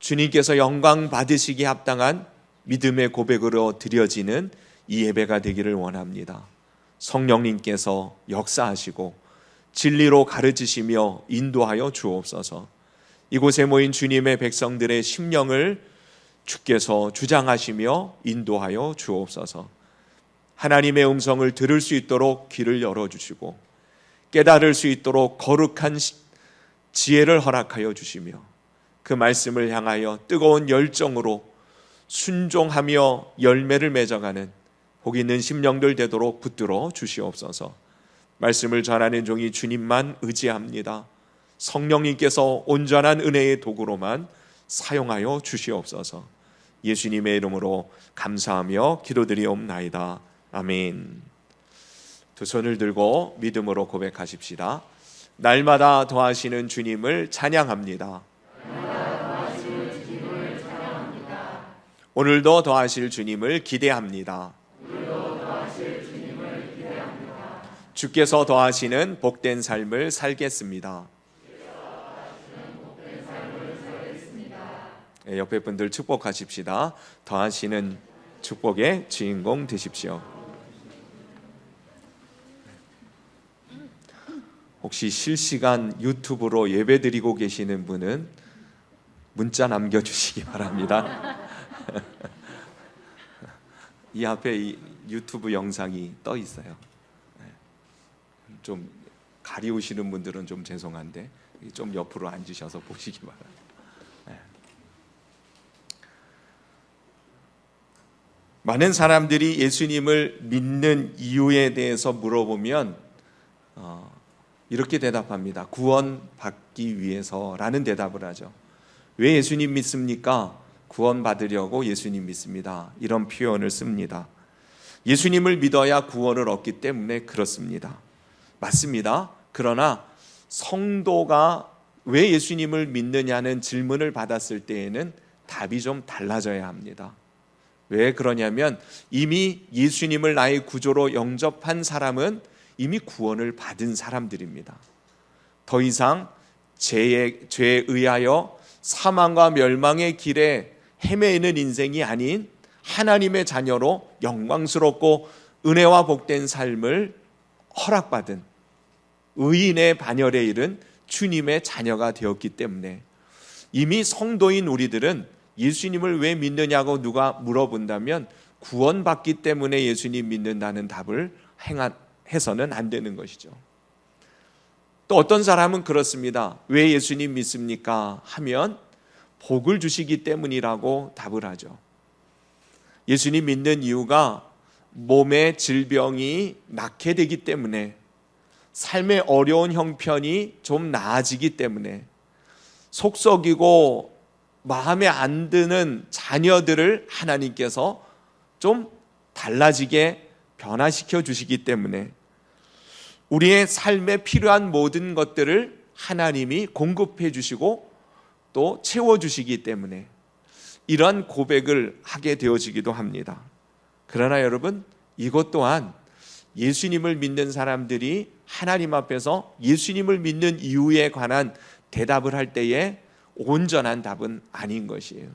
주님께서 영광 받으시기에 합당한 믿음의 고백으로 드려지는 이 예배가 되기를 원합니다. 성령님께서 역사하시고 진리로 가르치시며 인도하여 주옵소서. 이곳에 모인 주님의 백성들의 심령을 주께서 주장하시며 인도하여 주옵소서. 하나님의 음성을 들을 수 있도록 귀를 열어주시고 깨달을 수 있도록 거룩한 지혜를 허락하여 주시며 그 말씀을 향하여 뜨거운 열정으로 순종하며 열매를 맺어가는 복 있는 심령들 되도록 붙들어 주시옵소서. 말씀을 전하는 종이 주님만 의지합니다. 성령님께서 온전한 은혜의 도구로만 사용하여 주시옵소서. 예수님의 이름으로 감사하며 기도드리옵나이다. 아멘. 두 손을 들고 믿음으로 고백하십시다. 날마다 더하시는 주님을 찬양합니다. 오늘도 더하실 주님을 기대합니다. 주께서 더하시는 복된 삶을 살겠습니다. 옆에 분들 축복하십시다. 더하시는 축복의 주인공 되십시오. 혹시 실시간 유튜브로 예배드리고 계시는 분은 문자 남겨주시기 바랍니다. 이 앞에 이 유튜브 영상이 떠 있어요. 좀 가리우시는 분들은 좀 죄송한데 좀 옆으로 앉으셔서 보시기 바랍니다. 많은 사람들이 예수님을 믿는 이유에 대해서 물어보면 이렇게 대답합니다. 구원받기 위해서라는 대답을 하죠. 왜 예수님 믿습니까? 구원받으려고 예수님 믿습니다. 이런 표현을 씁니다. 예수님을 믿어야 구원을 얻기 때문에 그렇습니다. 맞습니다. 그러나 성도가 왜 예수님을 믿느냐는 질문을 받았을 때에는 답이 좀 달라져야 합니다. 왜 그러냐면 이미 예수님을 나의 구조로 영접한 사람은 이미 구원을 받은 사람들입니다. 더 이상 죄에 의하여 사망과 멸망의 길에 헤매이는 인생이 아닌 하나님의 자녀로 영광스럽고 은혜와 복된 삶을 허락받은 의인의 반열에 이른 주님의 자녀가 되었기 때문에 이미 성도인 우리들은 예수님을 왜 믿느냐고 누가 물어본다면 구원받기 때문에 예수님 믿는다는 답을 해서는 안 되는 것이죠. 또 어떤 사람은 그렇습니다. 왜 예수님 믿습니까? 하면 복을 주시기 때문이라고 답을 하죠. 예수님 믿는 이유가 몸의 질병이 낫게 되기 때문에, 삶의 어려운 형편이 좀 나아지기 때문에, 속썩이고 마음에 안 드는 자녀들을 하나님께서 좀 달라지게 변화시켜 주시기 때문에, 우리의 삶에 필요한 모든 것들을 하나님이 공급해 주시고 또 채워주시기 때문에 이런 고백을 하게 되어지기도 합니다. 그러나 여러분, 이것 또한 예수님을 믿는 사람들이 하나님 앞에서 예수님을 믿는 이유에 관한 대답을 할 때에 온전한 답은 아닌 것이에요.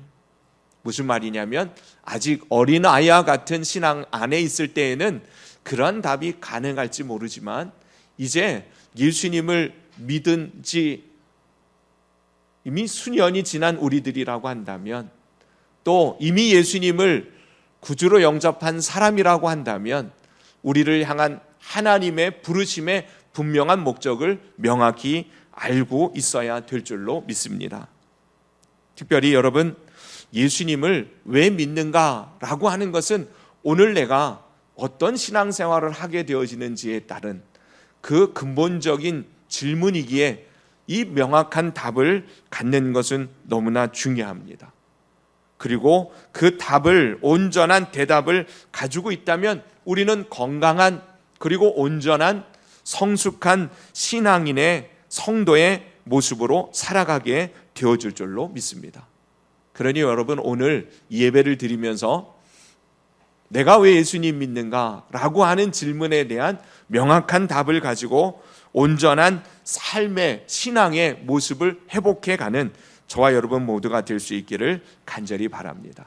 무슨 말이냐면 아직 어린아이와 같은 신앙 안에 있을 때에는 그런 답이 가능할지 모르지만 이제 예수님을 믿은 지 이미 수년이 지난 우리들이라고 한다면, 또 이미 예수님을 구주로 영접한 사람이라고 한다면 우리를 향한 하나님의 부르심의 분명한 목적을 명확히 알고 있어야 될 줄로 믿습니다. 특별히 여러분, 예수님을 왜 믿는가라고 하는 것은 오늘 내가 어떤 신앙생활을 하게 되어지는지에 따른 그 근본적인 질문이기에 이 명확한 답을 갖는 것은 너무나 중요합니다. 그리고 그 답을, 온전한 대답을 가지고 있다면 우리는 건강한 그리고 온전한 성숙한 신앙인의 성도의 모습으로 살아가게 되어줄 줄로 믿습니다. 그러니 여러분, 오늘 예배를 드리면서 내가 왜 예수님 믿는가? 라고 하는 질문에 대한 명확한 답을 가지고 온전한 삶의 신앙의 모습을 회복해가는 저와 여러분 모두가 될 수 있기를 간절히 바랍니다.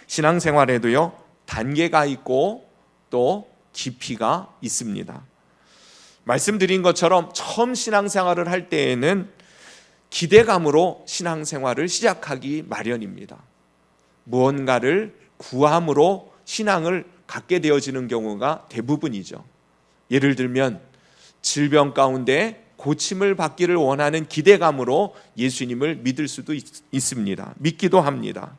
신앙생활에도요, 단계가 있고 또 깊이가 있습니다. 말씀드린 것처럼 처음 신앙생활을 할 때에는 기대감으로 신앙생활을 시작하기 마련입니다. 무언가를 구함으로 신앙을 갖게 되어지는 경우가 대부분이죠. 예를 들면 질병 가운데 고침을 받기를 원하는 기대감으로 예수님을 믿을 수도 있습니다. 믿기도 합니다.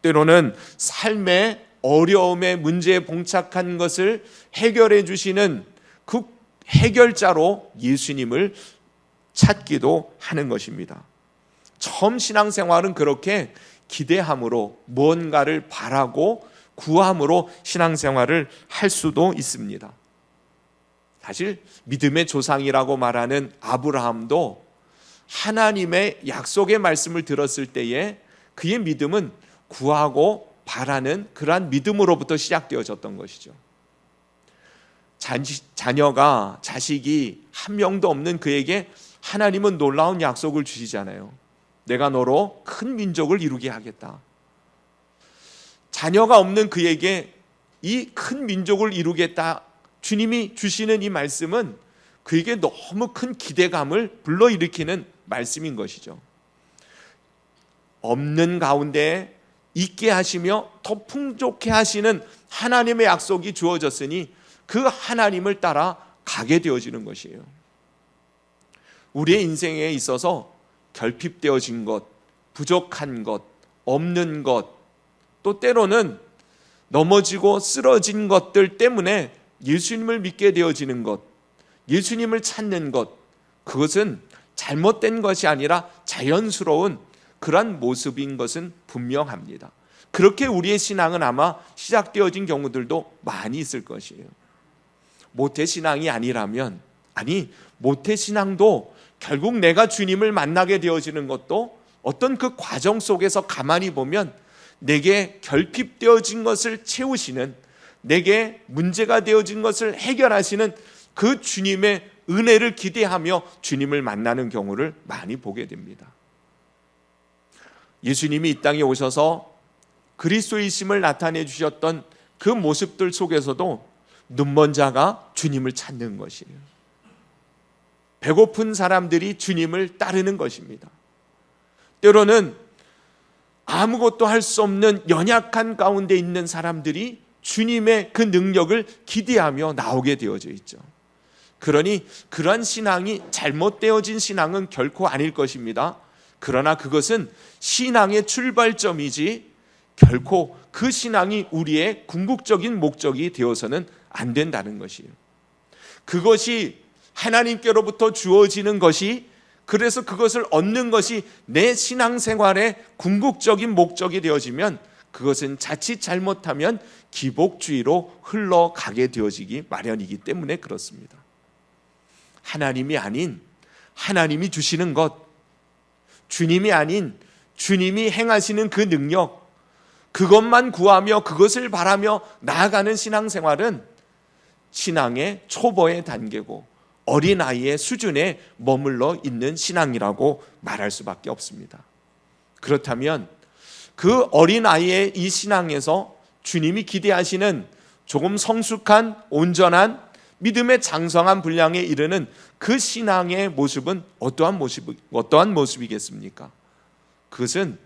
때로는 삶의 어려움의 문제에 봉착한 것을 해결해 주시는 그 해결자로 예수님을 찾기도 하는 것입니다. 처음 신앙생활은 그렇게 기대함으로 무언가를 바라고 구함으로 신앙생활을 할 수도 있습니다. 사실 믿음의 조상이라고 말하는 아브라함도 하나님의 약속의 말씀을 들었을 때에 그의 믿음은 구하고 바라는 그러한 믿음으로부터 시작되어졌던 것이죠. 자식이 한 명도 없는 그에게 하나님은 놀라운 약속을 주시잖아요. 내가 너로 큰 민족을 이루게 하겠다. 자녀가 없는 그에게 이 큰 민족을 이루겠다, 주님이 주시는 이 말씀은 그에게 너무 큰 기대감을 불러일으키는 말씀인 것이죠. 없는 가운데 있게 하시며 더 풍족해 하시는 하나님의 약속이 주어졌으니 그 하나님을 따라 가게 되어지는 것이에요. 우리의 인생에 있어서 결핍되어진 것, 부족한 것, 없는 것, 또 때로는 넘어지고 쓰러진 것들 때문에 예수님을 믿게 되어지는 것, 예수님을 찾는 것, 그것은 잘못된 것이 아니라 자연스러운 그러한 모습인 것은 분명합니다. 그렇게 우리의 신앙은 아마 시작되어진 경우들도 많이 있을 것이에요. 모태신앙이 아니라면, 모태신앙도 결국 내가 주님을 만나게 되어지는 것도 어떤 그 과정 속에서 가만히 보면 내게 결핍되어진 것을 채우시는, 내게 문제가 되어진 것을 해결하시는 그 주님의 은혜를 기대하며 주님을 만나는 경우를 많이 보게 됩니다. 예수님이 이 땅에 오셔서 그리스도이심을 나타내 주셨던 그 모습들 속에서도 눈먼 자가 주님을 찾는 것이에요. 배고픈 사람들이 주님을 따르는 것입니다. 때로는 아무것도 할 수 없는 연약한 가운데 있는 사람들이 주님의 그 능력을 기대하며 나오게 되어져 있죠. 그러니 그러한 신앙이 잘못되어진 신앙은 결코 아닐 것입니다. 그러나 그것은 신앙의 출발점이지 결코 그 신앙이 우리의 궁극적인 목적이 되어서는 안 된다는 것이에요. 그것이 하나님께로부터 주어지는 것이, 그래서 그것을 얻는 것이 내 신앙생활의 궁극적인 목적이 되어지면 그것은 자칫 잘못하면 기복주의로 흘러가게 되어지기 마련이기 때문에 그렇습니다. 하나님이 아닌 하나님이 주시는 것, 주님이 아닌 주님이 행하시는 그 능력, 그것만 구하며 그것을 바라며 나아가는 신앙생활은 신앙의 초보의 단계고 어린아이의 수준에 머물러 있는 신앙이라고 말할 수밖에 없습니다. 그렇다면 그 어린아이의 이 신앙에서 주님이 기대하시는 조금 성숙한 온전한 믿음의 장성한 분량에 이르는 그 신앙의 모습은 어떠한 모습이겠습니까? 그것은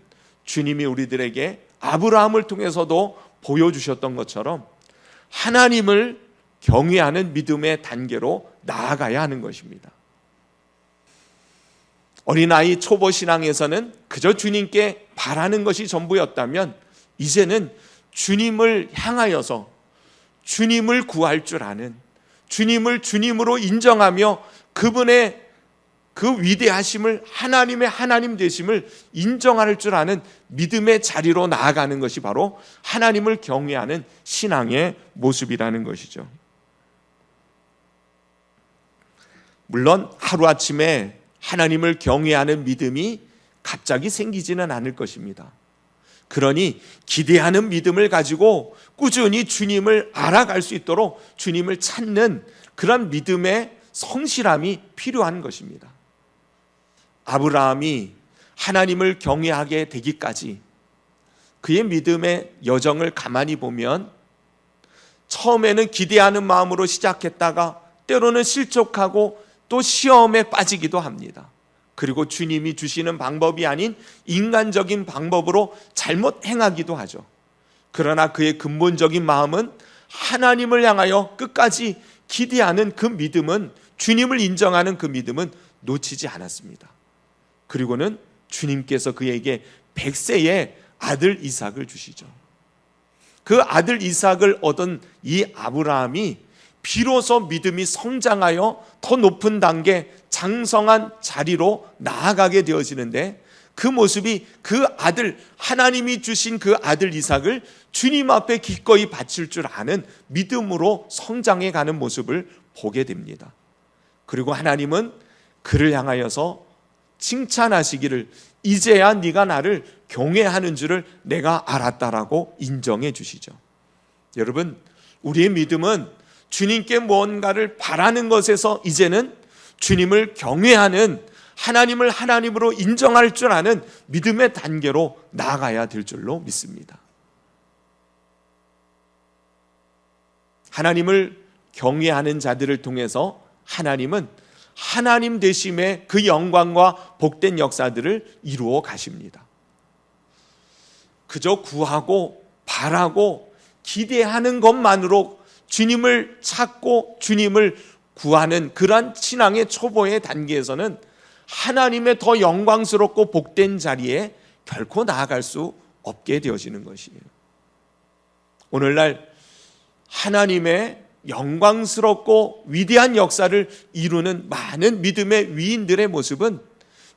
주님이 우리들에게 아브라함을 통해서도 보여주셨던 것처럼 하나님을 경외하는 믿음의 단계로 나아가야 하는 것입니다. 어린아이 초보 신앙에서는 그저 주님께 바라는 것이 전부였다면 이제는 주님을 향하여서 주님을 구할 줄 아는, 주님을 주님으로 인정하며 그분의 그 위대하심을, 하나님의 하나님 되심을 인정할 줄 아는 믿음의 자리로 나아가는 것이 바로 하나님을 경외하는 신앙의 모습이라는 것이죠. 물론 하루아침에 하나님을 경외하는 믿음이 갑자기 생기지는 않을 것입니다. 그러니 기대하는 믿음을 가지고 꾸준히 주님을 알아갈 수 있도록 주님을 찾는 그런 믿음의 성실함이 필요한 것입니다. 아브라함이 하나님을 경외하게 되기까지 그의 믿음의 여정을 가만히 보면 처음에는 기대하는 마음으로 시작했다가 때로는 실족하고 또 시험에 빠지기도 합니다. 그리고 주님이 주시는 방법이 아닌 인간적인 방법으로 잘못 행하기도 하죠. 그러나 그의 근본적인 마음은 하나님을 향하여 끝까지 기대하는 그 믿음은, 주님을 인정하는 그 믿음은 놓치지 않았습니다. 그리고는 주님께서 그에게 100세의 아들 이삭을 주시죠. 그 아들 이삭을 얻은 이 아브라함이 비로소 믿음이 성장하여 더 높은 단계, 장성한 자리로 나아가게 되어지는데, 그 모습이 그 아들, 하나님이 주신 그 아들 이삭을 주님 앞에 기꺼이 바칠 줄 아는 믿음으로 성장해 가는 모습을 보게 됩니다. 그리고 하나님은 그를 향하여서 칭찬하시기를, 이제야 네가 나를 경외하는 줄을 내가 알았다라고 인정해 주시죠. 여러분, 우리의 믿음은 주님께 무언가를 바라는 것에서 이제는 주님을 경외하는, 하나님을 하나님으로 인정할 줄 아는 믿음의 단계로 나아가야 될 줄로 믿습니다. 하나님을 경외하는 자들을 통해서 하나님은 하나님 되심의 그 영광과 복된 역사들을 이루어 가십니다. 그저 구하고 바라고 기대하는 것만으로 주님을 찾고 주님을 구하는 그러한 신앙의 초보의 단계에서는 하나님의 더 영광스럽고 복된 자리에 결코 나아갈 수 없게 되어지는 것이에요. 오늘날 하나님의 영광스럽고 위대한 역사를 이루는 많은 믿음의 위인들의 모습은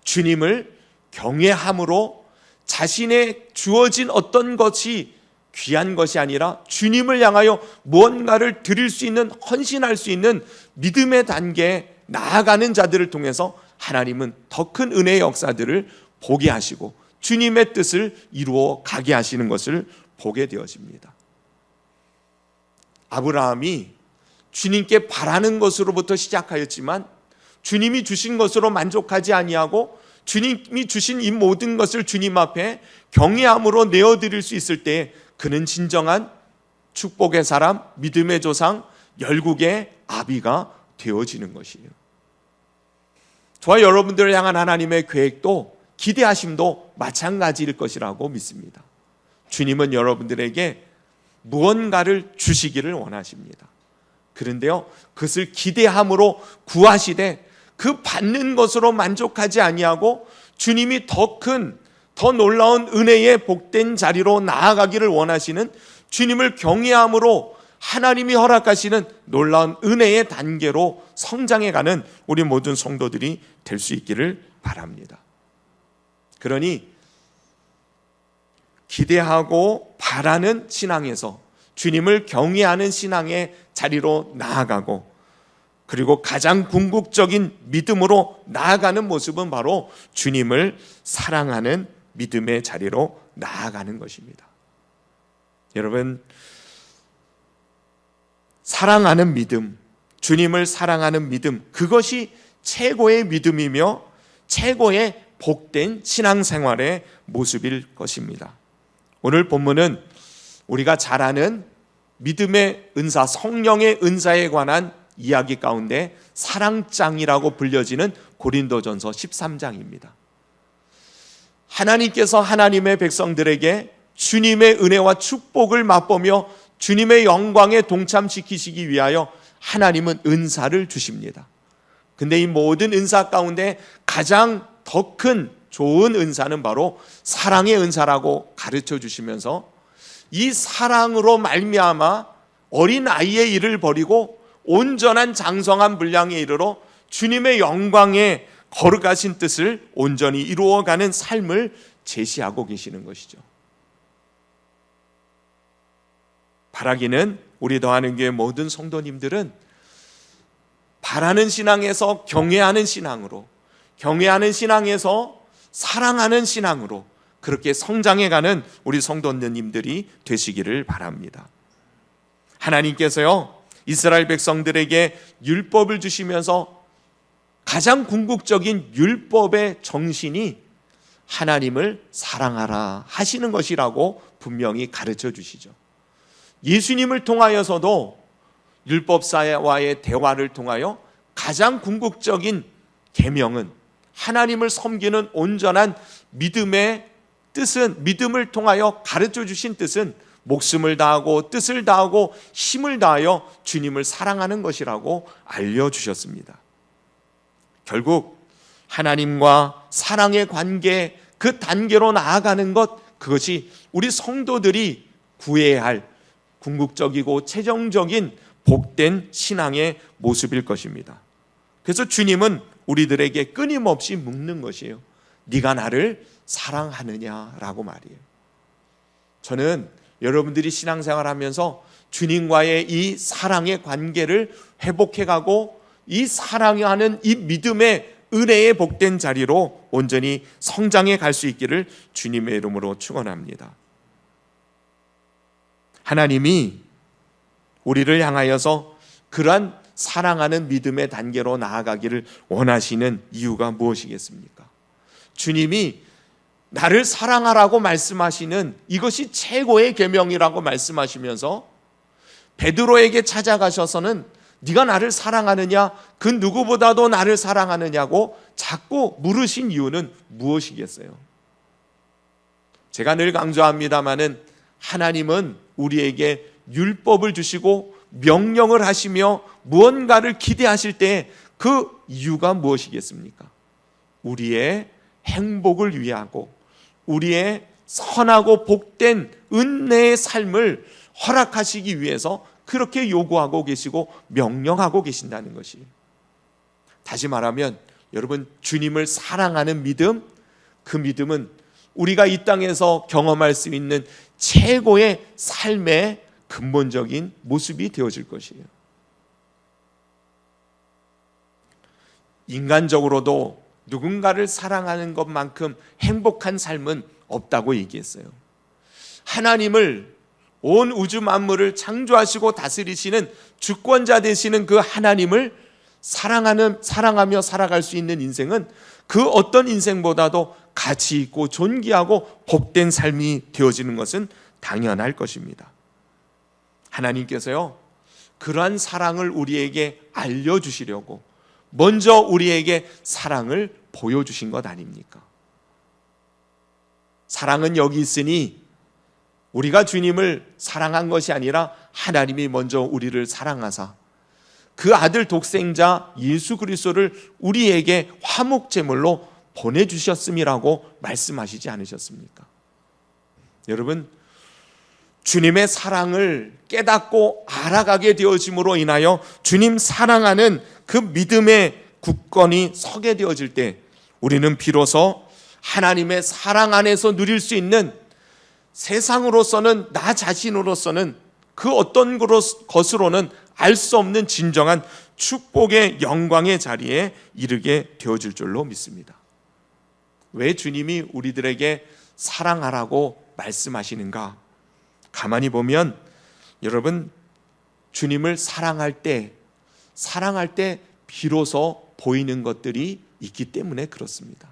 주님을 경외함으로 자신의 주어진 어떤 것이 귀한 것이 아니라 주님을 향하여 무언가를 드릴 수 있는, 헌신할 수 있는 믿음의 단계에 나아가는 자들을 통해서 하나님은 더 큰 은혜의 역사들을 보게 하시고 주님의 뜻을 이루어 가게 하시는 것을 보게 되어집니다. 아브라함이 주님께 바라는 것으로부터 시작하였지만 주님이 주신 것으로 만족하지 아니하고 주님이 주신 이 모든 것을 주님 앞에 경외함으로 내어드릴 수 있을 때 그는 진정한 축복의 사람, 믿음의 조상, 열국의 아비가 되어지는 것이에요. 저와 여러분들을 향한 하나님의 계획도 기대하심도 마찬가지일 것이라고 믿습니다. 주님은 여러분들에게 무언가를 주시기를 원하십니다. 그런데요, 그것을 기대함으로 구하시되 그 받는 것으로 만족하지 아니하고 주님이 더 큰, 더 놀라운 은혜의 복된 자리로 나아가기를 원하시는, 주님을 경외함으로 하나님이 허락하시는 놀라운 은혜의 단계로 성장해가는 우리 모든 성도들이 될 수 있기를 바랍니다. 그러니 기대하고 바라는 신앙에서 주님을 경외하는 신앙의 자리로 나아가고, 그리고 가장 궁극적인 믿음으로 나아가는 모습은 바로 주님을 사랑하는 믿음의 자리로 나아가는 것입니다. 여러분, 사랑하는 믿음, 주님을 사랑하는 믿음, 그것이 최고의 믿음이며 최고의 복된 신앙생활의 모습일 것입니다. 오늘 본문은 우리가 잘 아는 믿음의 은사, 성령의 은사에 관한 이야기 가운데 사랑장이라고 불려지는 고린도전서 13장입니다. 하나님께서 하나님의 백성들에게 주님의 은혜와 축복을 맛보며 주님의 영광에 동참시키시기 위하여 하나님은 은사를 주십니다. 근데 이 모든 은사 가운데 가장 더 큰 좋은 은사는 바로 사랑의 은사라고 가르쳐 주시면서 이 사랑으로 말미암아 어린 아이의 일을 버리고 온전한 장성한 분량에 이르러 주님의 영광에 거룩하신 뜻을 온전히 이루어가는 삶을 제시하고 계시는 것이죠. 바라기는 우리 더하는 교회 모든 성도님들은 바라는 신앙에서 경외하는 신앙으로, 경외하는 신앙에서 사랑하는 신앙으로 그렇게 성장해가는 우리 성도님들이 되시기를 바랍니다. 하나님께서요, 이스라엘 백성들에게 율법을 주시면서 가장 궁극적인 율법의 정신이 하나님을 사랑하라 하시는 것이라고 분명히 가르쳐 주시죠. 예수님을 통하여서도 율법사와의 대화를 통하여 가장 궁극적인 계명은 하나님을 섬기는 온전한 믿음의 뜻은, 믿음을 통하여 가르쳐 주신 뜻은 목숨을 다하고 뜻을 다하고 힘을 다하여 주님을 사랑하는 것이라고 알려주셨습니다. 결국 하나님과 사랑의 관계, 그 단계로 나아가는 것, 그것이 우리 성도들이 구해야 할 궁극적이고 최종적인 복된 신앙의 모습일 것입니다. 그래서 주님은 우리들에게 끊임없이 묻는 것이에요. 네가 나를 사랑하느냐라고 말이에요. 저는 여러분들이 신앙생활하면서 주님과의 이 사랑의 관계를 회복해가고 이 사랑하는 이 믿음의 은혜의 복된 자리로 온전히 성장해 갈 수 있기를 주님의 이름으로 축원합니다. 하나님이 우리를 향하여서 그러한 사랑하는 믿음의 단계로 나아가기를 원하시는 이유가 무엇이겠습니까? 주님이 나를 사랑하라고 말씀하시는 이것이 최고의 계명이라고 말씀하시면서 베드로에게 찾아가셔서는 네가 나를 사랑하느냐, 그 누구보다도 나를 사랑하느냐고 자꾸 물으신 이유는 무엇이겠어요? 제가 늘 강조합니다마는 하나님은 우리에게 율법을 주시고 명령을 하시며 무언가를 기대하실 때 그 이유가 무엇이겠습니까? 우리의 행복을 위하고 우리의 선하고 복된 은혜의 삶을 허락하시기 위해서 그렇게 요구하고 계시고 명령하고 계신다는 것이에요. 다시 말하면 여러분, 주님을 사랑하는 믿음, 그 믿음은 우리가 이 땅에서 경험할 수 있는 최고의 삶의 근본적인 모습이 되어질 것이에요. 인간적으로도 누군가를 사랑하는 것만큼 행복한 삶은 없다고 얘기했어요. 하나님을, 온 우주 만물을 창조하시고 다스리시는 주권자 되시는 그 하나님을 사랑하며 살아갈 수 있는 인생은 그 어떤 인생보다도 가치 있고 존귀하고 복된 삶이 되어지는 것은 당연할 것입니다. 하나님께서요, 그러한 사랑을 우리에게 알려주시려고 먼저 우리에게 사랑을 보여주신 것 아닙니까? 사랑은 여기 있으니 우리가 주님을 사랑한 것이 아니라 하나님이 먼저 우리를 사랑하사 그 아들 독생자 예수 그리스도를 우리에게 화목제물로 보내주셨음이라고 말씀하시지 않으셨습니까? 여러분, 주님의 사랑을 깨닫고 알아가게 되어짐으로 인하여 주님 사랑하는 그 믿음의 굳건히 서게 되어질 때 우리는 비로소 하나님의 사랑 안에서 누릴 수 있는, 세상으로서는, 나 자신으로서는 그 어떤 것으로는 알 수 없는 진정한 축복의 영광의 자리에 이르게 되어질 줄로 믿습니다. 왜 주님이 우리들에게 사랑하라고 말씀하시는가? 가만히 보면 여러분, 주님을 사랑할 때 비로소 보이는 것들이 있기 때문에 그렇습니다.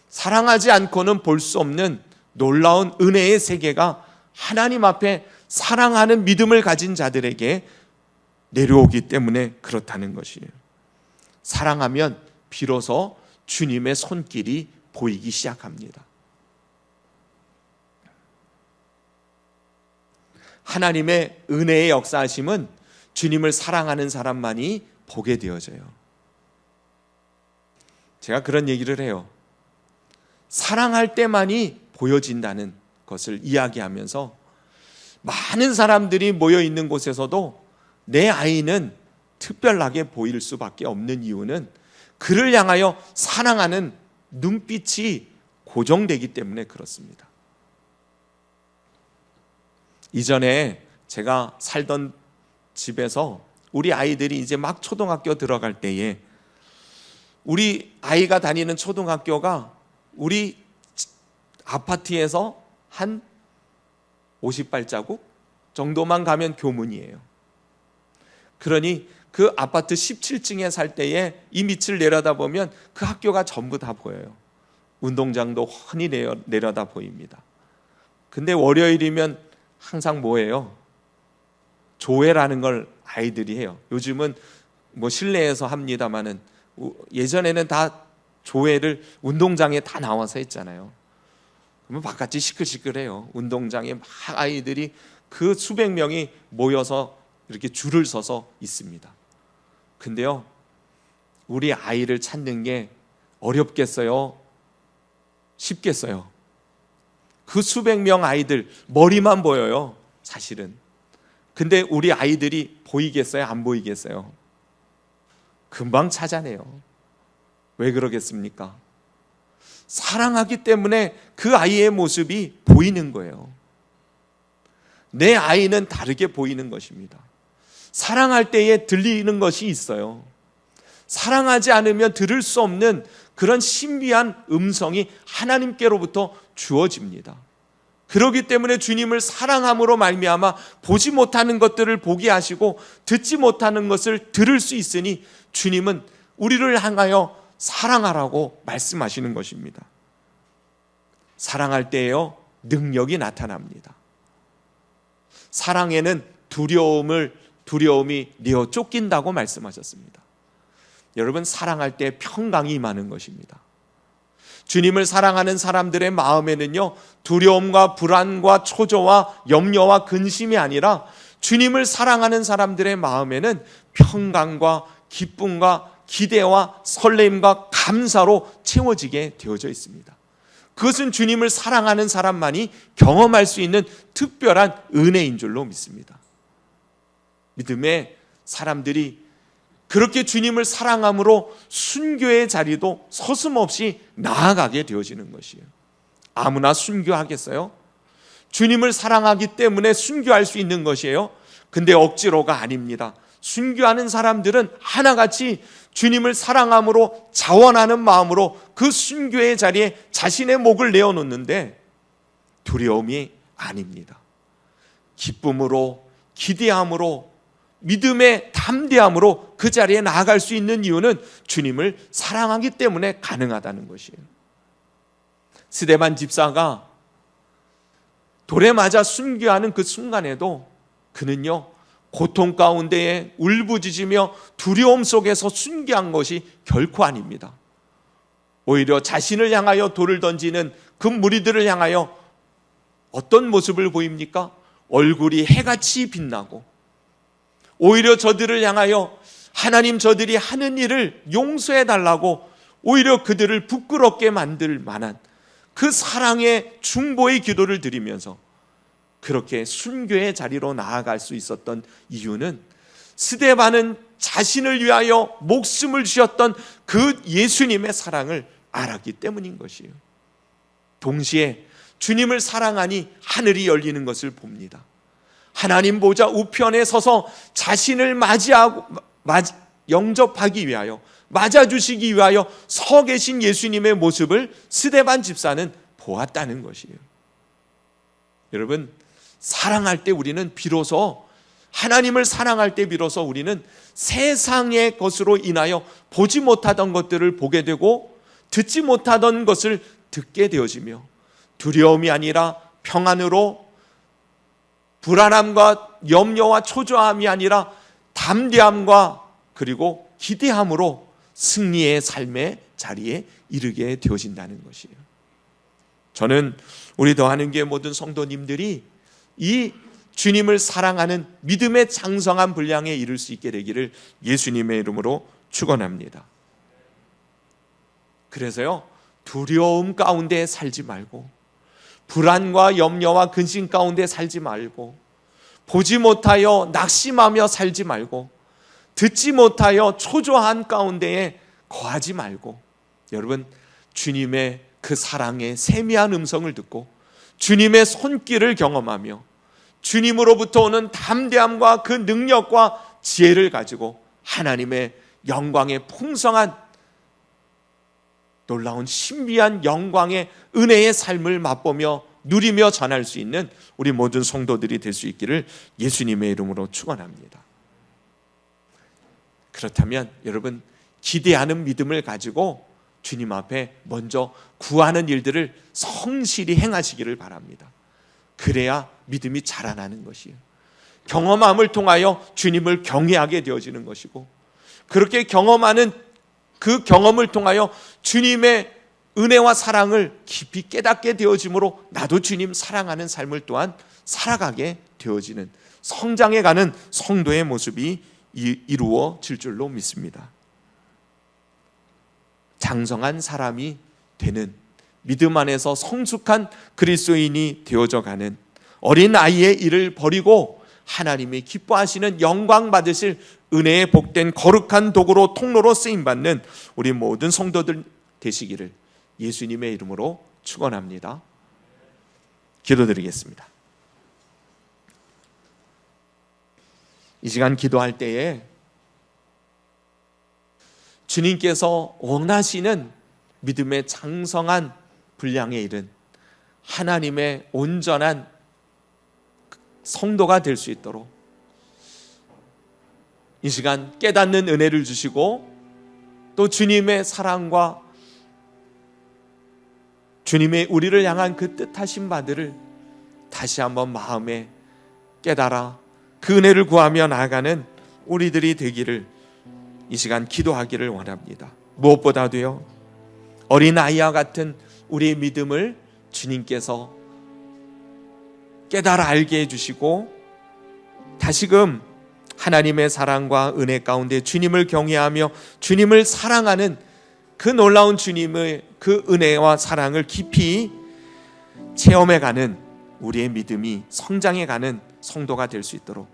사랑하지 않고는 볼 수 없는 놀라운 은혜의 세계가 하나님 앞에 사랑하는 믿음을 가진 자들에게 내려오기 때문에 그렇다는 것이에요. 사랑하면 비로소 주님의 손길이 보이기 시작합니다. 하나님의 은혜의 역사하심은 주님을 사랑하는 사람만이 보게 되어져요. 제가 그런 얘기를 해요. 사랑할 때만이 보여진다는 것을 이야기하면서 많은 사람들이 모여 있는 곳에서도 내 아이는 특별하게 보일 수밖에 없는 이유는 그를 향하여 사랑하는 눈빛이 고정되기 때문에 그렇습니다. 이전에 제가 살던 집에서 우리 아이들이 이제 막 초등학교 들어갈 때에 우리 아이가 다니는 초등학교가 우리 아파트에서 한 50발자국 정도만 가면 교문이에요. 그러니 그 아파트 17층에 살 때에 이 밑을 내려다보면 그 학교가 전부 다 보여요. 운동장도 훤히 내려다 보입니다. 근데 월요일이면 항상 뭐예요? 조회라는 걸 아이들이 해요. 요즘은 뭐 실내에서 합니다마는 예전에는 다 조회를 운동장에 다 나와서 했잖아요. 그러면 바깥이 시끌시끌해요. 운동장에 막 아이들이 그 수백 명이 모여서 이렇게 줄을 서서 있습니다. 근데요, 우리 아이를 찾는 게 어렵겠어요? 쉽겠어요? 그 수백 명 아이들 머리만 보여요, 사실은. 근데 우리 아이들이 보이겠어요? 안 보이겠어요? 금방 찾아내요. 왜 그러겠습니까? 사랑하기 때문에 그 아이의 모습이 보이는 거예요. 내 아이는 다르게 보이는 것입니다. 사랑할 때에 들리는 것이 있어요. 사랑하지 않으면 들을 수 없는 그런 신비한 음성이 하나님께로부터 주어집니다. 그렇기 때문에 주님을 사랑함으로 말미암아 보지 못하는 것들을 보게 하시고 듣지 못하는 것을 들을 수 있으니 주님은 우리를 향하여 사랑하라고 말씀하시는 것입니다. 사랑할 때에요, 능력이 나타납니다. 사랑에는 두려움이 내어 쫓긴다고 말씀하셨습니다. 여러분, 사랑할 때 평강이 임하는 것입니다. 주님을 사랑하는 사람들의 마음에는요, 두려움과 불안과 초조와 염려와 근심이 아니라 주님을 사랑하는 사람들의 마음에는 평강과 기쁨과 기대와 설렘과 감사로 채워지게 되어져 있습니다. 그것은 주님을 사랑하는 사람만이 경험할 수 있는 특별한 은혜인 줄로 믿습니다. 믿음의 사람들이 그렇게 주님을 사랑함으로 순교의 자리도 서슴없이 나아가게 되어지는 것이에요. 아무나 순교하겠어요? 주님을 사랑하기 때문에 순교할 수 있는 것이에요. 근데 억지로가 아닙니다. 순교하는 사람들은 하나같이 주님을 사랑함으로 자원하는 마음으로 그 순교의 자리에 자신의 목을 내어놓는데 두려움이 아닙니다. 기쁨으로, 기대함으로, 믿음의 담대함으로 그 자리에 나아갈 수 있는 이유는 주님을 사랑하기 때문에 가능하다는 것이에요. 스데반 집사가 돌에 맞아 순교하는 그 순간에도 그는요, 고통 가운데에 울부짖으며 두려움 속에서 순교한 것이 결코 아닙니다. 오히려 자신을 향하여 돌을 던지는 그 무리들을 향하여 어떤 모습을 보입니까? 얼굴이 해같이 빛나고 오히려 저들을 향하여 하나님 저들이 하는 일을 용서해 달라고 오히려 그들을 부끄럽게 만들 만한 그 사랑의 중보의 기도를 드리면서 그렇게 순교의 자리로 나아갈 수 있었던 이유는 스데반은 자신을 위하여 목숨을 주셨던 그 예수님의 사랑을 알았기 때문인 것이에요. 동시에 주님을 사랑하니 하늘이 열리는 것을 봅니다. 하나님 보좌 우편에 서서 자신을 영접하기 위하여, 맞아주시기 위하여 서 계신 예수님의 모습을 스데반 집사는 보았다는 것이에요. 여러분, 사랑할 때 우리는 비로소, 하나님을 사랑할 때 비로소 우리는 세상의 것으로 인하여 보지 못하던 것들을 보게 되고 듣지 못하던 것을 듣게 되어지며 두려움이 아니라 평안으로, 불안함과 염려와 초조함이 아니라 담대함과 그리고 기대함으로 승리의 삶의 자리에 이르게 되어진다는 것이에요. 저는 우리 더하는교회 모든 성도님들이 이 주님을 사랑하는 믿음의 장성한 분량에 이를 수 있게 되기를 예수님의 이름으로 축원합니다. 그래서요, 두려움 가운데 살지 말고, 불안과 염려와 근심 가운데 살지 말고, 보지 못하여 낙심하며 살지 말고, 듣지 못하여 초조한 가운데에 거하지 말고, 여러분, 주님의 그 사랑의 세미한 음성을 듣고 주님의 손길을 경험하며 주님으로부터 오는 담대함과 그 능력과 지혜를 가지고 하나님의 영광의 풍성한 놀라운 신비한 영광의 은혜의 삶을 맛보며 누리며 전할 수 있는 우리 모든 성도들이 될 수 있기를 예수님의 이름으로 축원합니다. 그렇다면 여러분, 기대하는 믿음을 가지고 주님 앞에 먼저 구하는 일들을 성실히 행하시기를 바랍니다. 그래야 믿음이 자라나는 것이에요. 경험함을 통하여 주님을 경외하게 되어지는 것이고, 그렇게 경험하는 그 경험을 통하여 주님의 은혜와 사랑을 깊이 깨닫게 되어지므로 나도 주님 사랑하는 삶을 또한 살아가게 되어지는, 성장해가는 성도의 모습이 이루어질 줄로 믿습니다. 장성한 사람이 되는, 믿음 안에서 성숙한 그리스도인이 되어져가는, 어린 아이의 일을 버리고 하나님이 기뻐하시는 영광 받으실 은혜의 복된 거룩한 도구로, 통로로 쓰임받는 우리 모든 성도들 되시기를 예수님의 이름으로 축원합니다. 기도드리겠습니다. 이 시간 기도할 때에 주님께서 원하시는 믿음의 장성한 분량에 이른 하나님의 온전한 성도가 될 수 있도록 이 시간 깨닫는 은혜를 주시고, 또 주님의 사랑과 주님의 우리를 향한 그 뜻하신 바들을 다시 한번 마음에 깨달아 그 은혜를 구하며 나아가는 우리들이 되기를 이 시간 기도하기를 원합니다. 무엇보다도요, 어린아이와 같은 우리의 믿음을 주님께서 깨달아 알게 해주시고, 다시금 하나님의 사랑과 은혜 가운데 주님을 경외하며 주님을 사랑하는 그 놀라운 주님의 그 은혜와 사랑을 깊이 체험해가는 우리의 믿음이 성장해가는 성도가 될 수 있도록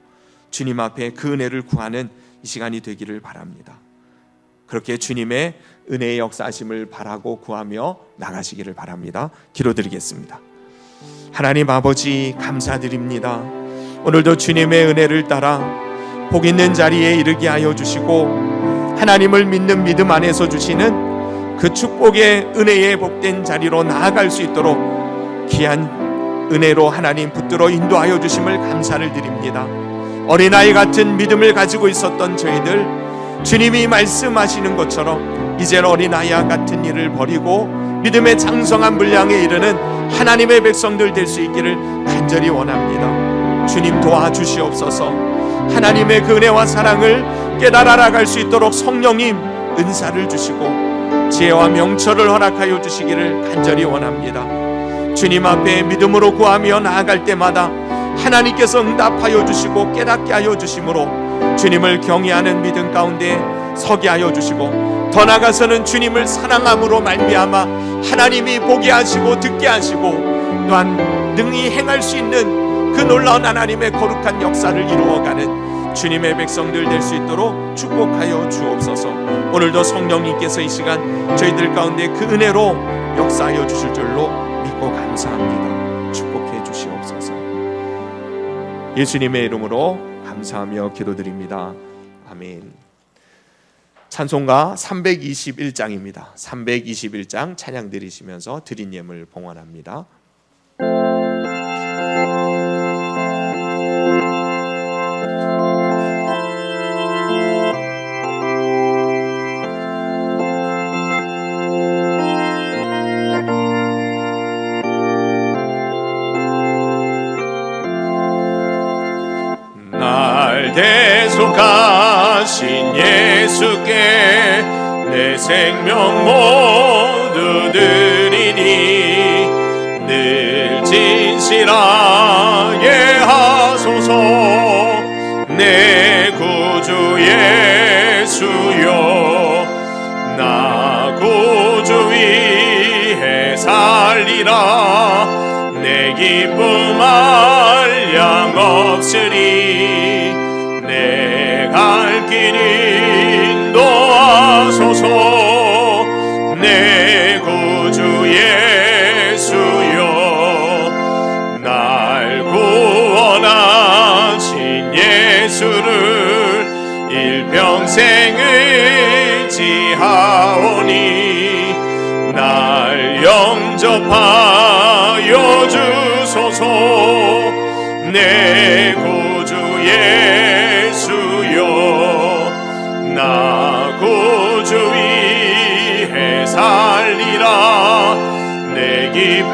주님 앞에 그 은혜를 구하는 이 시간이 되기를 바랍니다. 그렇게 주님의 은혜의 역사하심을 바라고 구하며 나가시기를 바랍니다. 기도드리겠습니다. 하나님 아버지, 감사드립니다. 오늘도 주님의 은혜를 따라 복 있는 자리에 이르게 하여 주시고, 하나님을 믿는 믿음 안에서 주시는 그 축복의 은혜의 복된 자리로 나아갈 수 있도록 귀한 은혜로 하나님 붙들어 인도하여 주심을 감사를 드립니다. 어린아이 같은 믿음을 가지고 있었던 저희들, 주님이 말씀하시는 것처럼 이제 어린아이와 같은 일을 버리고 믿음의 장성한 분량에 이르는 하나님의 백성들 될 수 있기를 간절히 원합니다. 주님 도와주시옵소서. 하나님의 그 은혜와 사랑을 깨달아 나갈 수 있도록 성령님 은사를 주시고 지혜와 명철을 허락하여 주시기를 간절히 원합니다. 주님 앞에 믿음으로 구하며 나아갈 때마다 하나님께서 응답하여 주시고 깨닫게 하여 주심으로 주님을 경외하는 믿음 가운데 서게 하여 주시고, 더 나아가서는 주님을 사랑함으로 말미암아 하나님이 보게 하시고 듣게 하시고 또한 능히 행할 수 있는 그 놀라운 하나님의 거룩한 역사를 이루어가는 주님의 백성들 될 수 있도록 축복하여 주옵소서. 오늘도 성령님께서 이 시간 저희들 가운데 그 은혜로 역사하여 주실 줄로 믿고 감사합니다. 축복해 주시옵소서. 예수님의 이름으로 감사하며 기도드립니다. 아멘. 찬송가 321장입니다. 321장 찬양 드리시면서 드린 예물 봉헌합니다. 날 대속하신 예수께 내 생명 모두 드리니 늘 진실하게 하소서. 내 구주 예수여, 나 구주 위에 살리라. 내 기쁨 한량 없으리. 내 갈 길 인도하소서. 내 구주 예수여, 날 구원하신 예수를 일평생 의지하오니 날 영접하여 주소서. 내 구주 예수여, 나 구주 위에 사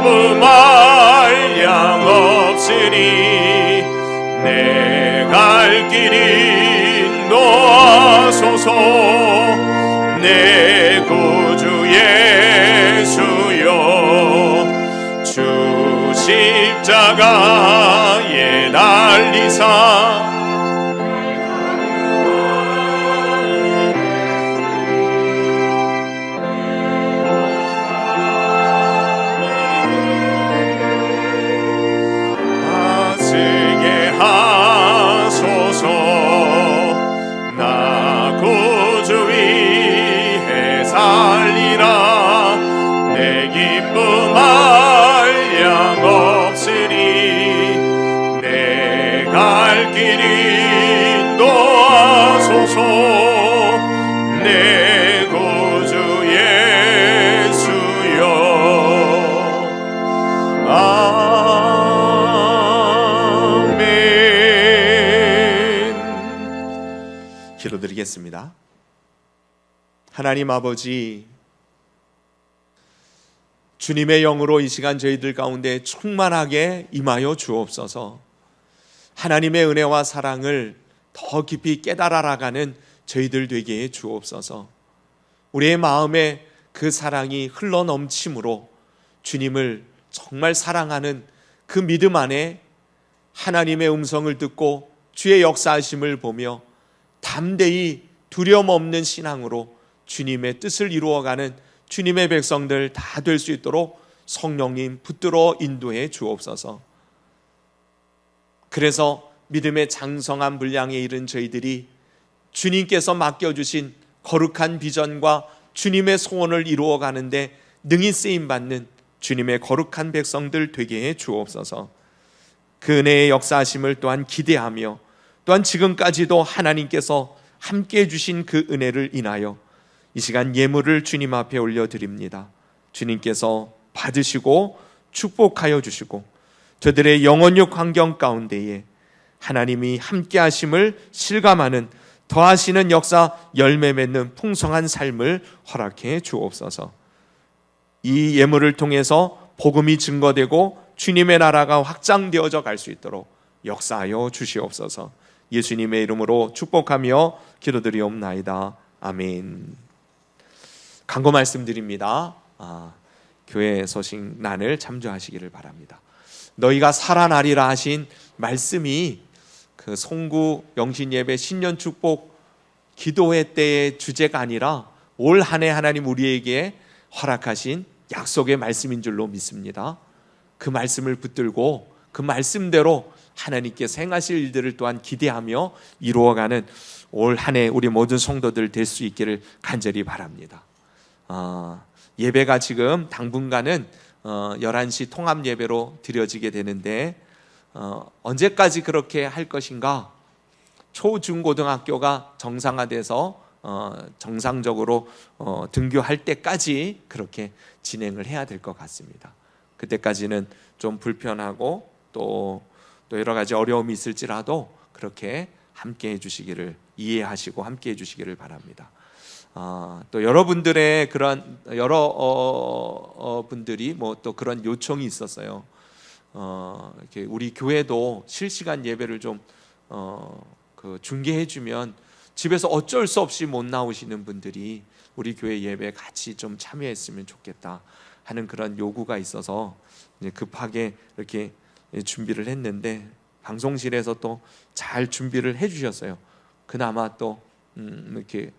기쁨 한량 없으니 내 갈 길 인도하소서. 내 구주 예수여 주 십자가에 달리사 나 구주 위에 살리라. 내 기쁨 한량 없으니 내 갈 길 인도하소서. 내 구주 예수여 기도드리겠습니다. 하나님 아버지, 주님의 영으로 이 시간 저희들 가운데 충만하게 임하여 주옵소서. 하나님의 은혜와 사랑을 더 깊이 깨달아 나가는 저희들 되게 해 주옵소서. 우리의 마음에 그 사랑이 흘러 넘침으로 주님을 정말 사랑하는 그 믿음 안에 하나님의 음성을 듣고 주의 역사하심을 보며 담대히 두려움 없는 신앙으로 주님의 뜻을 이루어가는 주님의 백성들 다 될 수 있도록 성령님 붙들어 인도해 주옵소서. 그래서 믿음의 장성한 분량에 이른 저희들이 주님께서 맡겨주신 거룩한 비전과 주님의 소원을 이루어가는데 능히 쓰임받는 주님의 거룩한 백성들 되게 해 주옵소서. 그 은혜의 역사하심을 또한 기대하며 또한 지금까지도 하나님께서 함께해 주신 그 은혜를 인하여 이 시간 예물을 주님 앞에 올려드립니다. 주님께서 받으시고 축복하여 주시고 저들의 영혼육 환경 가운데에 하나님이 함께 하심을 실감하는 더하시는 역사 열매 맺는 풍성한 삶을 허락해 주옵소서. 이 예물을 통해서 복음이 증거되고 주님의 나라가 확장되어져 갈 수 있도록 역사하여 주시옵소서. 예수님의 이름으로 축복하며 기도드리옵나이다. 아멘. 간구 말씀드립니다. 교회 소식란을 참조하시기를 바랍니다. 너희가 살아나리라 하신 말씀이 그 송구 영신예배 신년 축복 기도회 때의 주제가 아니라 올 한 해 하나님 우리에게 허락하신 약속의 말씀인 줄로 믿습니다. 그 말씀을 붙들고 그 말씀대로 하나님께서 행하실 일들을 또한 기대하며 이루어가는 올 한 해 우리 모든 성도들 될 수 있기를 간절히 바랍니다. 예배가 지금 당분간은 11시 통합 예배로 드려지게 되는데 언제까지 그렇게 할 것인가? 초중고등학교가 정상화돼서 정상적으로 등교할 때까지 그렇게 진행을 해야 될 것 같습니다. 그때까지는 좀 불편하고 또 여러 가지 어려움이 있을지라도 그렇게 함께 해주시기를 이해하시고 함께 해주시기를 바랍니다. 또 여러분들의 그런 여러 분들이 뭐 또 그런 요청이 있었어요. 이렇게 우리 교회도 실시간 예배를 좀 중계해주면 집에서 어쩔 수 없이 못 나오시는 분들이 우리 교회 예배에 같이 좀 참여했으면 좋겠다 하는 그런 요구가 있어서 이제 급하게 이렇게 준비를 했는데 방송실에서 또 잘 준비를 해주셨어요. 그나마 또 이렇게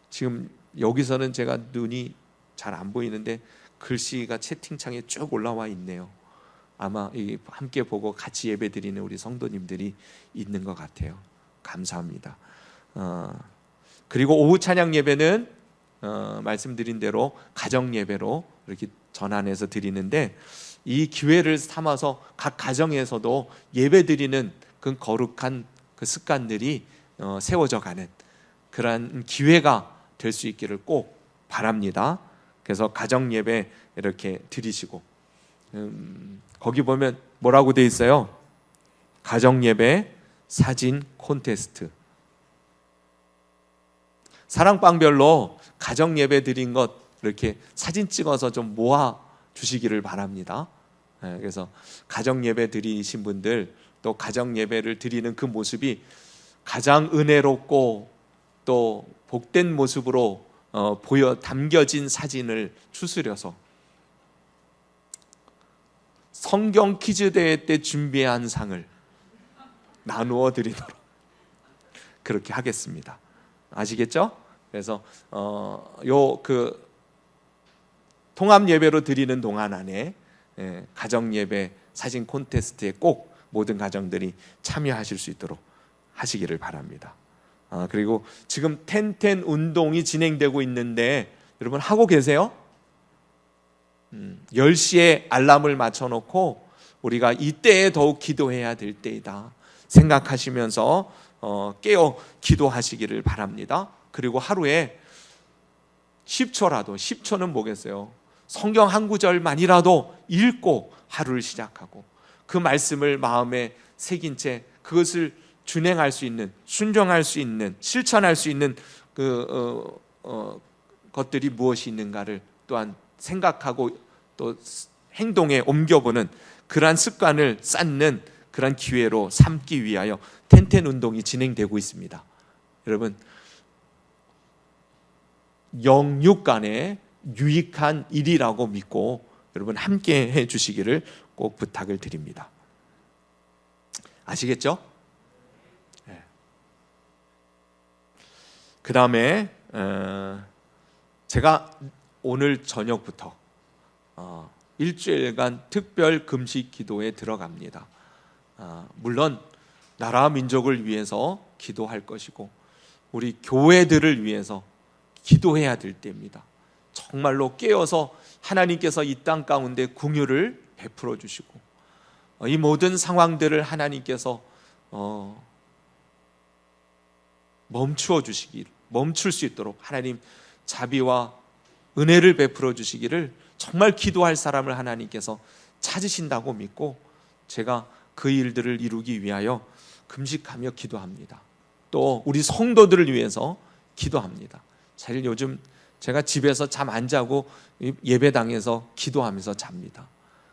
지금 여기서는 제가 눈이 잘 안 보이는데 글씨가 채팅창에 쭉 올라와 있네요. 아마 함께 보고 같이 예배드리는 우리 성도님들이 있는 것 같아요. 감사합니다. 그리고 오후 찬양 예배는 말씀드린 대로 가정 예배로 이렇게 전환해서 드리는데 이 기회를 삼아서 각 가정에서도 예배드리는 그 거룩한 그 습관들이 세워져 가는 그러한 기회가 될 수 있기를 꼭 바랍니다. 그래서 가정 예배 이렇게 드리시고 거기 보면 뭐라고 돼 있어요? 가정 예배 사진 콘테스트. 사랑방별로 가정 예배 드린 것 이렇게 사진 찍어서 좀 모아 주시기를 바랍니다. 그래서 가정 예배 드리신 분들, 또 가정 예배를 드리는 그 모습이 가장 은혜롭고 또 복된 모습으로 담겨진 사진을 추스려서 성경 퀴즈 대회 때 준비한 상을 나누어 드리도록 그렇게 하겠습니다. 아시겠죠? 그래서 통합 예배로 드리는 동안 안에 가정 예배 사진 콘테스트에 꼭 모든 가정들이 참여하실 수 있도록 하시기를 바랍니다. 그리고 지금 텐텐 운동이 진행되고 있는데 여러분 하고 계세요? 10시에 알람을 맞춰놓고 우리가 이때에 더욱 기도해야 될 때이다 생각하시면서 깨어 기도하시기를 바랍니다. 그리고 하루에 10초라도, 10초는 뭐겠어요? 성경 한 구절만이라도 읽고 하루를 시작하고 그 말씀을 마음에 새긴 채 그것을 준행할 수 있는, 순종할 수 있는, 실천할 수 있는 것들이 무엇이 있는가를 또한 생각하고 또 행동에 옮겨보는 그러한 습관을 쌓는 그러한 기회로 삼기 위하여 텐텐 운동이 진행되고 있습니다. 여러분, 영육 간에 유익한 일이라고 믿고 여러분 함께 해 주시기를 꼭 부탁을 드립니다. 아시겠죠? 네. 그 다음에 제가 오늘 저녁부터 일주일간 특별 금식 기도에 들어갑니다. 물론 나라 민족을 위해서 기도할 것이고 우리 교회들을 위해서 기도해야 될 때입니다. 정말로 깨어서 하나님께서 이 땅 가운데 긍휼을 베풀어 주시고 이 모든 상황들을 하나님께서 멈출 수 있도록 하나님 자비와 은혜를 베풀어 주시기를 정말 기도할 사람을 하나님께서 찾으신다고 믿고 제가 그 일들을 이루기 위하여 금식하며 기도합니다. 또 우리 성도들을 위해서 기도합니다. 사실 요즘 제가 집에서 잠 안 자고 예배당에서 기도하면서 잡니다.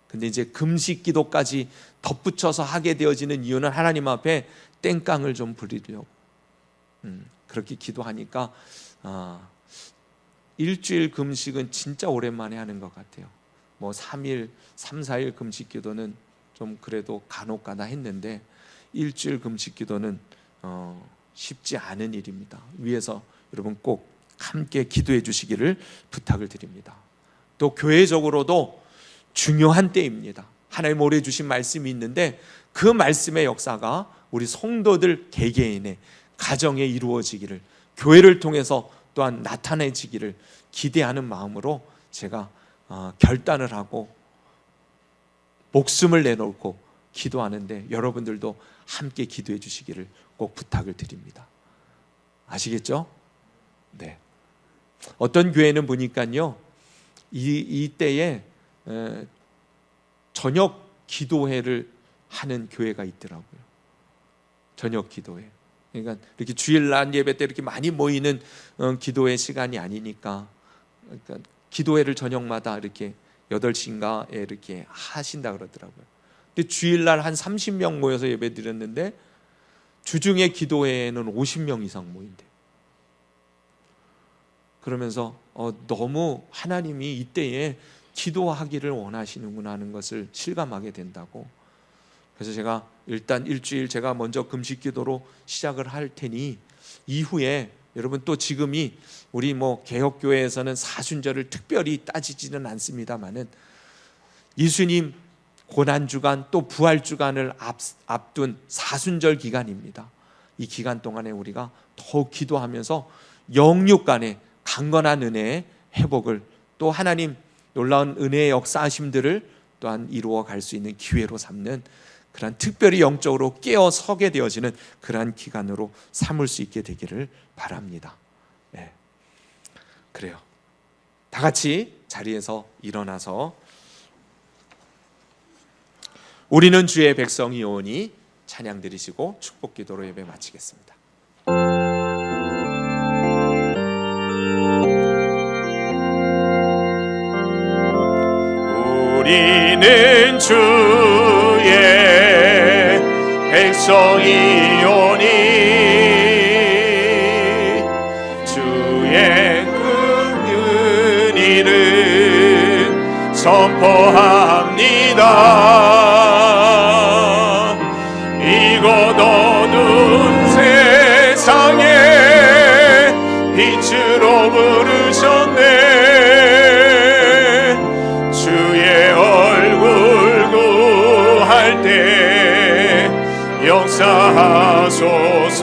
근데 이제 금식 기도까지 덧붙여서 하게 되어지는 이유는 하나님 앞에 땡깡을 좀 부리려고 그렇게 기도하니까 일주일 금식은 진짜 오랜만에 하는 것 같아요. 뭐 3일, 3, 4일 금식 기도는 좀 그래도 간혹가다 했는데 일주일 금식 기도는 쉽지 않은 일입니다. 위에서 여러분 꼭 함께 기도해 주시기를 부탁을 드립니다. 또 교회적으로도 중요한 때입니다. 하나님 오래 주신 말씀이 있는데 그 말씀의 역사가 우리 성도들 개개인의 가정에 이루어지기를, 교회를 통해서 또한 나타내지기를 기대하는 마음으로 제가 결단을 하고 목숨을 내놓고 기도하는데 여러분들도 함께 기도해 주시기를 꼭 부탁을 드립니다. 아시겠죠? 네. 어떤 교회는 보니까요, 이때에 저녁 기도회를 하는 교회가 있더라고요. 저녁 기도회. 그러니까 이렇게 주일날 예배 때 이렇게 많이 모이는 기도회 시간이 아니니까, 그러니까 기도회를 저녁마다 이렇게 8시인가에 이렇게 하신다 그러더라고요. 근데 주일날 한 30명 모여서 예배 드렸는데 주중에 기도회에는 50명 이상 모인대요. 그러면서 너무 하나님이 이때에 기도하기를 원하시는구나 하는 것을 실감하게 된다고. 그래서 제가 일단 일주일 제가 먼저 금식 기도로 시작을 할 테니 이후에 여러분 또 지금이 우리 개혁교회에서는 사순절을 특별히 따지지는 않습니다만은 예수님 고난주간 또 부활주간을 앞둔 사순절 기간입니다. 이 기간 동안에 우리가 더욱 기도하면서 영육 간의 강건한 은혜의 회복을, 또 하나님 놀라운 은혜의 역사하심들을 또한 이루어 갈 수 있는 기회로 삼는 그러한 특별히 영적으로 깨어 서게 되어지는 그러한 기간으로 삼을 수 있게 되기를 바랍니다. 네. 그래요. 다 같이 자리에서 일어나서 우리는 주의 백성이오니 찬양 드리시고 축복 기도로 예배 마치겠습니다. 우리는 주의 백성이오니 주의 그 은혜를 선포합니다. 이곳 어두운 세상에 빛으로 부르셨네. 주의 얼굴 구할 때 역사하소서.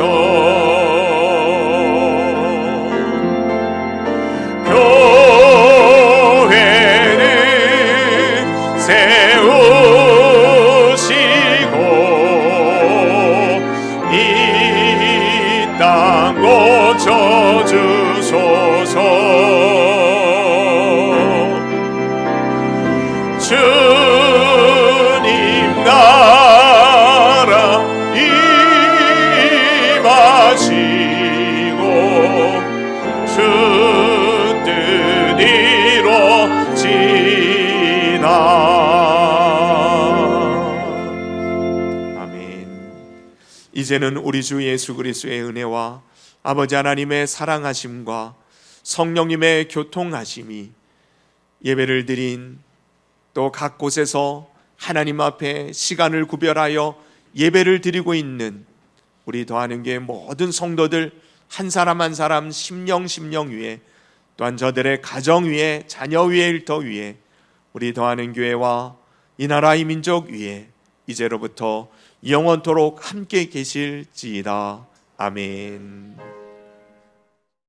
교회를 세우시고 이 땅 고쳐주소서. 주님 나라 임하시고 주 뜻 이루어지나. 아멘. 이제는 우리 주 예수 그리스도의 은혜와 아버지 하나님의 사랑하심과 성령님의 교통하심이 예배를 드린 또 각 곳에서 하나님 앞에 시간을 구별하여 예배를 드리고 있는 우리 더하는 교회 모든 성도들 한 사람 한 사람 심령 위에 또한 저들의 가정 위에 자녀 위에 일터 위에 우리 더하는 교회와 이 나라 이 민족 위에 이제로부터 영원토록 함께 계실지이다. 아멘.